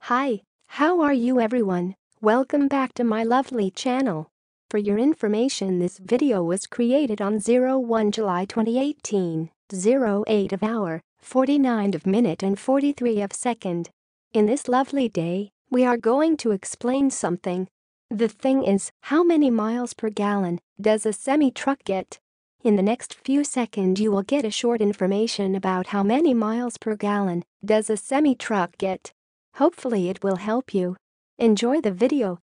Hi, how are you everyone? Welcome back to my lovely channel. For your information, this video was created on 01 July 2018, 08 of hour, 49 of minute and 43 of second. In this lovely day, we are going to explain something. The thing is, how many miles per gallon does a semi-truck get? In the next few seconds you will get a short information about how many miles per gallon does a semi-truck get. Hopefully it will help you. Enjoy the video.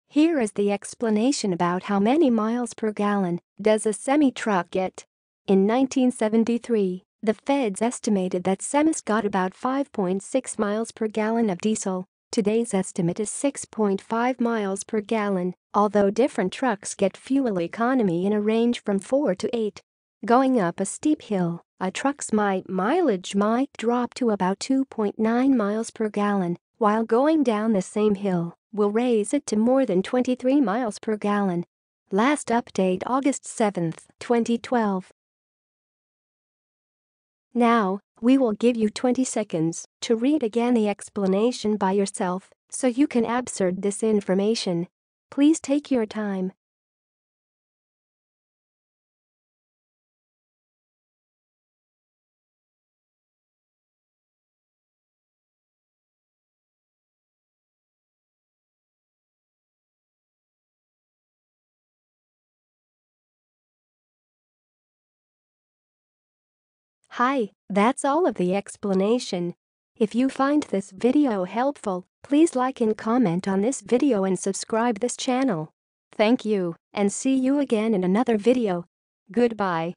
Here is the explanation about how many miles per gallon does a semi-truck get. In 1973, the feds estimated that semis got about 5.6 miles per gallon of diesel. Today's estimate is 6.5 miles per gallon, although different trucks get fuel economy in a range from 4 to 8. Going up a steep hill, a truck's mileage might drop to about 2.9 miles per gallon, while going down the same hill will raise it to more than 23 miles per gallon. Last update August 7, 2012. Now, we will give you 20 seconds to read again the explanation by yourself so you can absorb this information. Please take your time. Hi, that's all of the explanation. If you find this video helpful, please like and comment on this video and subscribe this channel. Thank you, and see you again in another video. Goodbye.